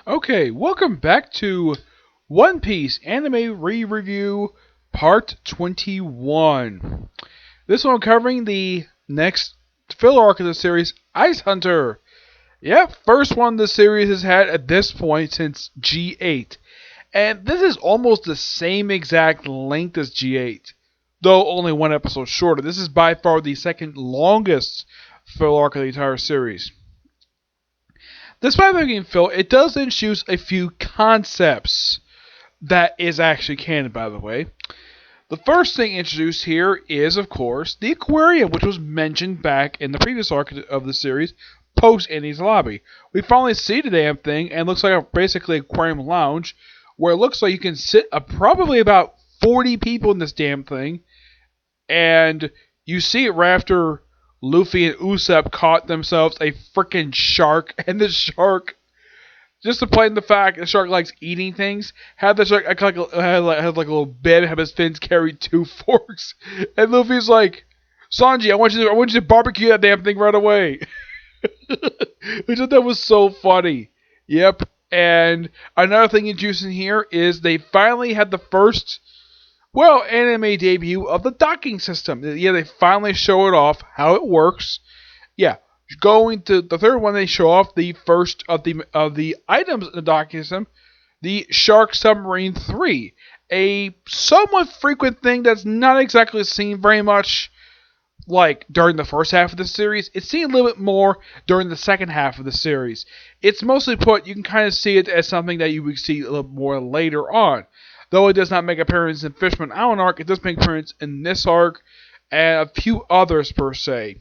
Okay, welcome back to One Piece Anime Re-Review Part 21. This one covering the next filler arc of the series, Ice Hunter. Yep, first one the series has had at this point since G8. And this is almost the same exact length as G8, though only one episode shorter. This is by far the second longest filler arc of the entire series. Despite being filler, it does introduce a few concepts that is actually canon, by the way. The first thing introduced here is, of course, the Aquarium, which was mentioned back in the previous arc of the series, post Annie's Lobby. We finally see the damn thing, and it looks like basically an aquarium lounge, where it looks like you can sit probably about 40 people in this damn thing, and you see it right after Luffy and Usopp caught themselves a freaking shark, and the shark, just to play in the fact the shark likes eating things, had the shark had like a little bed, have his fins carry 2 forks, and Luffy's like, Sanji, I want you to barbecue that damn thing right away. I thought that was so funny. Yep. And another thing introducing here is they finally had the first, anime debut of the docking system. Yeah, they finally show it off, how it works. Yeah, going to the third one, they show off the first of the items in the docking system, the Shark Submarine 3, a somewhat frequent thing that's not exactly seen very much like during the first half of the series. It's seen a little bit more during the second half of the series. It's mostly put, you can kind of see it as something that you would see a little more later on. Though it does not make appearance in Fishman Island arc, it does make appearance in this arc and a few others per se.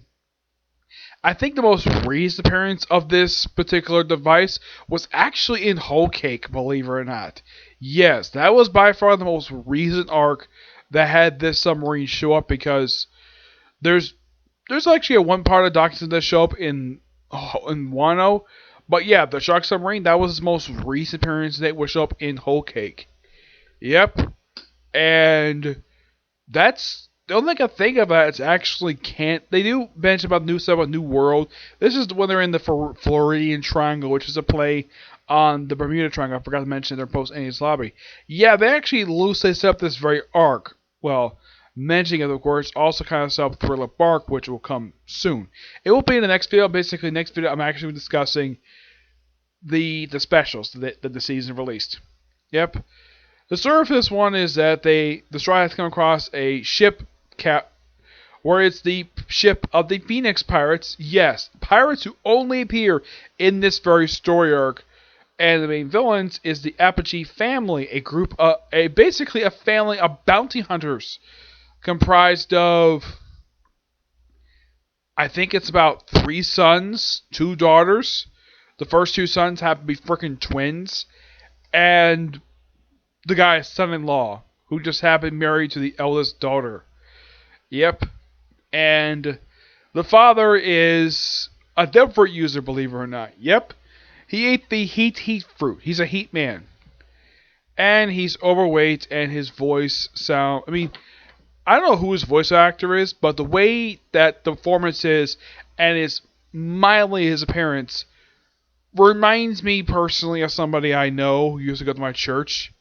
I think the most recent appearance of this particular device was actually in Whole Cake, believe it or not. Yes, that was by far the most recent arc that had this submarine show up, because there's actually a one part of Doctor that show up in Wano, but yeah, the Shark Submarine, that was his most recent appearance that would show up in Whole Cake. Yep, and that's the only thing I think about. It's actually can't. They do mention about new stuff about New World. This is when they're in the Floridian Triangle, which is a play on the Bermuda Triangle. I forgot to mention their post Annie's Lobby. Yeah, they actually loosely set up this very arc. Well, mentioning it, of course, also kind of set up Thriller Bark, which will come soon. It will be in the next video. Basically, next video I'm actually discussing the specials that the season released. Yep. The story for this one is that the Straw has come across a ship where it's the ship of the Phoenix Pirates. Yes, pirates who only appear in this very story arc. And the main villains is the Apache family, a group, basically a family of bounty hunters, comprised of, I think it's about 3 sons, 2 daughters. The first 2 sons happen to be freaking twins, and the guy's son-in-law, who just happened married to the eldest daughter. Yep. And the father is a Dev Fruit user, believe it or not. Yep. He ate the heat fruit. He's a heat man. And he's overweight, and his voice sound... I don't know who his voice actor is, but the way that the performance is, and is mildly his appearance, reminds me personally of somebody I know who used to go to my church.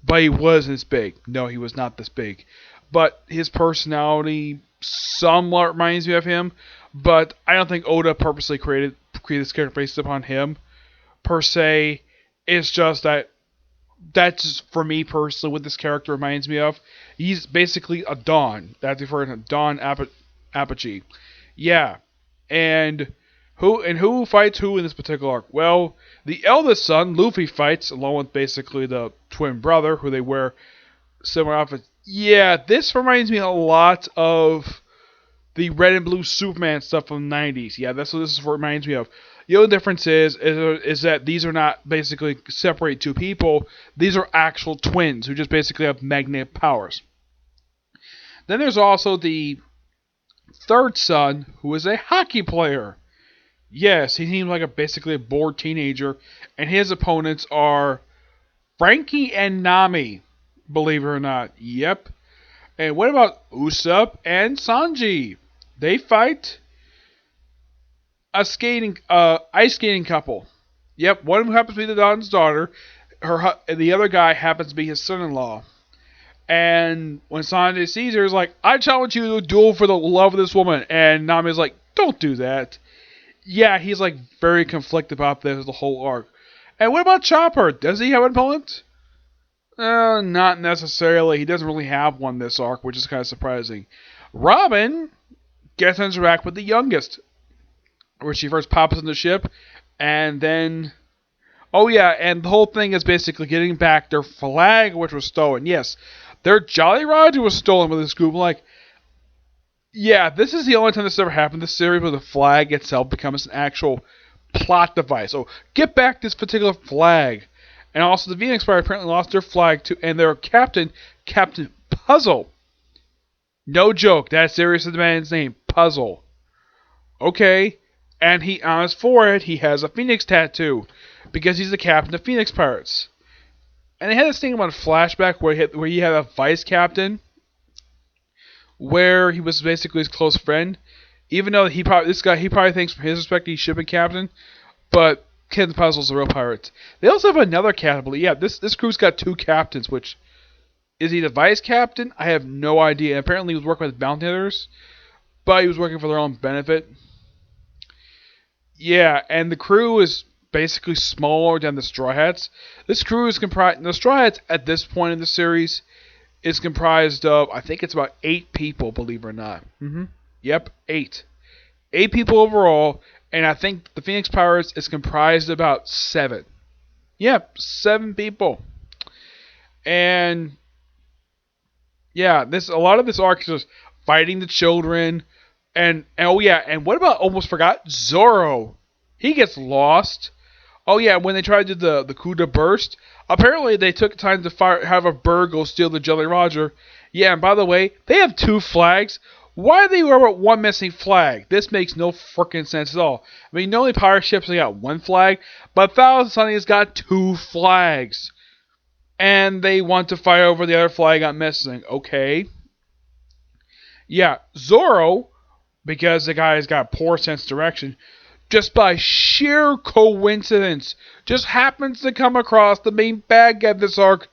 But he wasn't this big. No, he was not this big. But his personality somewhat reminds me of him. But I don't think Oda purposely created this character based upon him, per se. It's just that that's just, for me personally, what this character reminds me of. He's basically a Don. That's referring to Don Apache. Yeah. And who fights who in this particular arc? Well, the eldest son, Luffy, fights along with basically the twin brother, who they wear similar outfits. Yeah, this reminds me a lot of the red and blue Superman stuff from the 90s. Yeah, that's what this reminds me of. The only difference is that these are not basically separate 2 people. These are actual twins who just basically have magnetic powers. Then there's also the third son, who is a hockey player. Yes, he seems like basically a bored teenager, and his opponents are Frankie and Nami, believe it or not. Yep. And what about Usopp and Sanji? They fight a ice skating couple. Yep, one of them happens to be the Don's daughter. And the other guy happens to be his son-in-law. And when Sanjay sees her, he's like, I challenge you to a duel for the love of this woman. And Nami's like, don't do that. Yeah, he's like very conflicted about this, the whole arc. And what about Chopper? Does he have an opponent? Not necessarily. He doesn't really have one this arc, which is kind of surprising. Robin gets to interact with the youngest, where she first pops in the ship, and then... Oh yeah, and the whole thing is basically getting back their flag, which was stolen. Yes, their Jolly Roger was stolen with this group. Like, yeah, this is the only time this ever happened in the series where the flag itself becomes an actual plot device. So, get back this particular flag. And also, the Phoenix Fire apparently lost their flag too, and their captain, Captain Puzzle. No joke, that's seriously the man's name, Puzzle. Okay, and he on his forehead he has a phoenix tattoo because he's the captain of Phoenix Pirates. And they had this thing about a flashback where he had a vice captain, where he was basically his close friend, even though he probably thinks from his perspective he should be captain, but Captain Puzzle's a real pirate. They also have another captain. But yeah, this crew's got two captains, which is he the vice captain? I have no idea. Apparently he was working with bounty hunters, but he was working for their own benefit. Yeah, and the crew is basically smaller than the Straw Hats. This crew is comprised... The Straw Hats, at this point in the series, is comprised of... I think it's about 8 people, believe it or not. Yep, 8. 8 people overall, and I think the Phoenix Pirates is comprised of about 7. Yep, 7 people. And... yeah, a lot of this arc is just fighting the children... And oh yeah, and what about, almost forgot, Zoro. He gets lost. Oh yeah, when they tried to do the coup de burst, apparently they took time to have a bird go steal the Jolly Roger. Yeah, and by the way, they have 2 flags. Why are they with one missing flag? This makes no freaking sense at all. I mean, normally pirate ships they got 1 flag, but Thousand Sunny has got 2 flags. And they want to fight over the other flag got missing. Okay. Yeah, Zoro... because the guy's got poor sense of direction, just by sheer coincidence, just happens to come across the main bad guy of this arc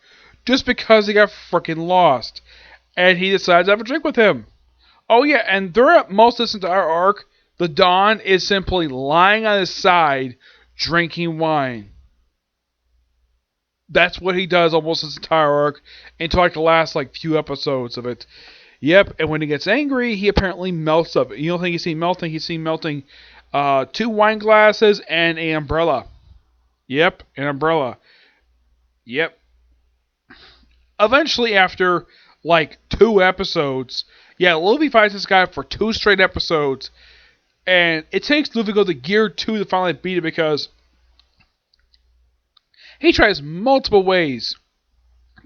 just because he got freaking lost. And he decides to have a drink with him. Oh yeah, and throughout most of this entire arc, the Don is simply lying on his side, drinking wine. That's what he does almost this entire arc, until like the last few episodes of it. Yep, and when he gets angry, he apparently melts of it. You don't think he's seen melting? He's seen melting 2 wine glasses and an umbrella. Yep, an umbrella. Yep. Eventually, after 2 episodes, yeah, Luffy fights this guy for 2 straight episodes, and it takes Luffy to go to Gear 2 to finally beat it because he tries multiple ways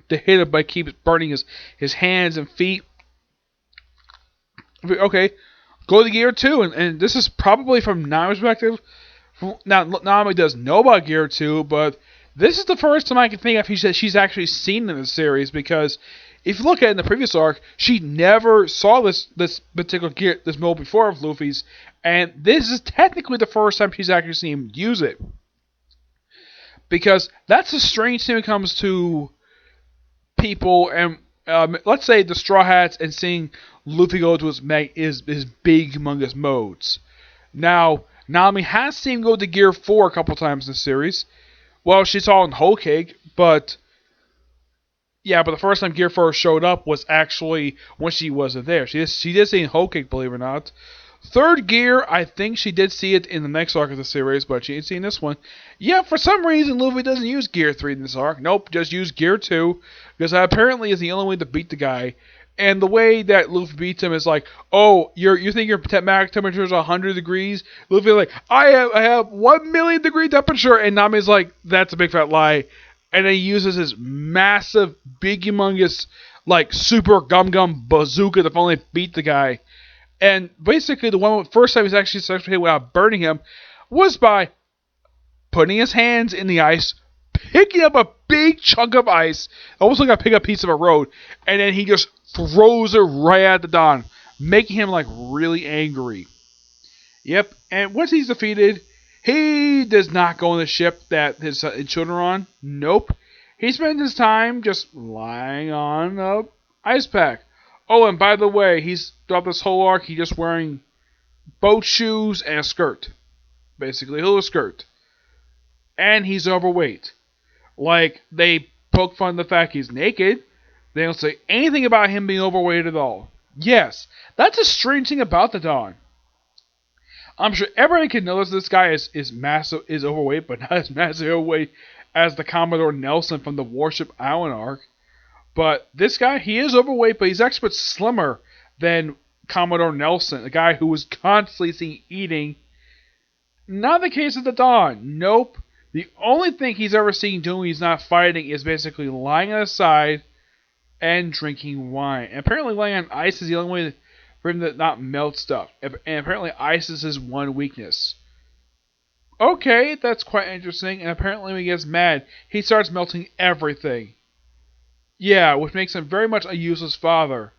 to hit him, but keeps burning his hands and feet. Okay, go to Gear 2, and this is probably from Nami's perspective. Now, Nami does know about Gear 2, but this is the first time I can think of she's actually seen in the series, because if you look at it in the previous arc, she never saw this particular gear, this mode before of Luffy's, and this is technically the first time she's actually seen him use it. Because that's a strange thing when it comes to people, and let's say the Straw Hats, and seeing Luffy go to his big humongous modes. Now, Nami has seen him go to Gear 4 a couple times in the series. Well, she saw in Whole Cake, but yeah, but the first time Gear 4 showed up was actually when she wasn't there. She did see it in Whole Cake, believe it or not. 3rd Gear, I think she did see it in the next arc of the series, but she ain't seen this one. Yeah, for some reason, Luffy doesn't use Gear 3 in this arc. Nope, just use Gear 2, because that apparently is the only way to beat the guy. And the way that Luffy beats him is like, oh, you think your max temperature is 100 degrees? Luffy's like, I have 1 million degree temperature, and Nami's like, that's a big fat lie. And then he uses his massive, big, humongous, super gum bazooka to finally beat the guy. And basically, the first time he's actually successfully hit without burning him was by putting his hands in the ice, picking up a big chunk of ice, almost like I pick up a piece of a road, and then he just throws it right at the Don, making him really angry. Yep, and once he's defeated, He does not go on the ship that his children are on. Nope. He spends his time just lying on a ice pack. Oh, and by the way, he's throughout this whole arc, he's just wearing boat shoes and a skirt. Basically, a little skirt. And he's overweight. Like, they poke fun at the fact he's naked. They don't say anything about him being overweight at all. Yes, that's a strange thing about the Dawn. I'm sure everybody can notice this guy is massive, is overweight, but not as massive overweight as the Commodore Nelson from the Warship Island arc. But this guy, he is overweight, but he's actually slimmer than Commodore Nelson, the guy who was constantly seen eating. Not the case of the Dawn. Nope. The only thing he's ever seen doing when he's not fighting is basically lying on his side and drinking wine. And apparently lying on ice is the only way for him to not melt stuff. And apparently ice is his one weakness. Okay, that's quite interesting. And apparently when he gets mad, he starts melting everything. Yeah, which makes him very much a useless father.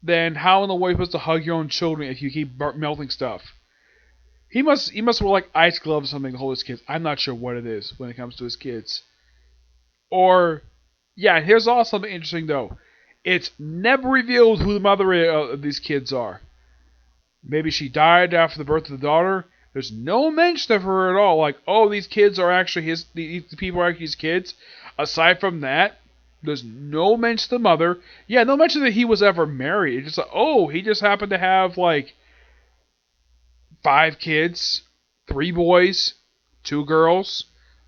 Then how in the world are you supposed to hug your own children if you keep melting stuff? He must wear like ice gloves or something to hold his kids. I'm not sure what it is when it comes to his kids. Or, yeah, here's also something interesting though. It's never revealed who the mother of these kids are. Maybe she died after the birth of the daughter. There's no mention of her at all. Like, oh, these kids are actually these people are actually his kids. Aside from that, there's no mention of the mother. Yeah, no mention that he was ever married. It's just like, oh, he just happened to have like 5 kids, 3 boys, 2 girls.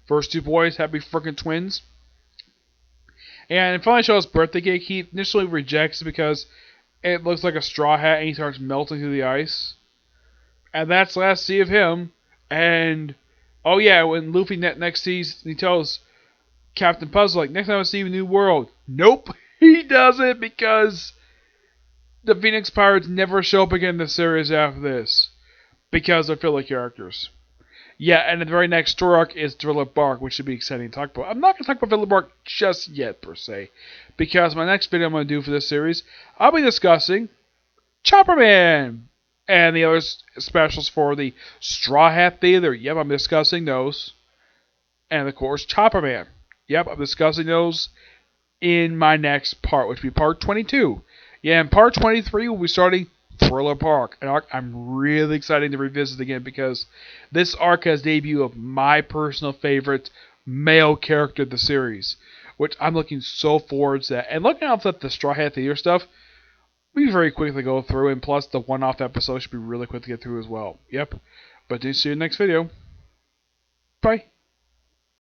First 2 boys happy freaking twins. And it finally shows birthday cake. He initially rejects it because it looks like a straw hat and he starts melting through the ice. And that's the last see of him. And, oh yeah, when Luffy next sees, he tells Captain Puzzle, like, next time I see you in New World. Nope, he doesn't because the Phoenix Pirates never show up again in the series after this. Because they're filler characters. Yeah, and the very next story arc is Thriller Bark, which should be exciting to talk about. I'm not going to talk about Thriller Bark just yet, per se. Because my next video I'm going to do for this series, I'll be discussing Chopper Man and the other specials for the Straw Hat Theater. Yep, I'm discussing those. And, of course, Chopper Man. Yep, I'm discussing those in my next part, which will be part 22. Yeah, and part 23 will be starting Thriller Bark, an arc I'm really excited to revisit again because this arc has debut of my personal favorite male character of the series, which I'm looking so forward to that. And looking out at the Straw Hat Theater stuff, we very quickly go through, and plus the one-off episode should be really quick to get through as well. Yep, but do see you in the next video. Bye.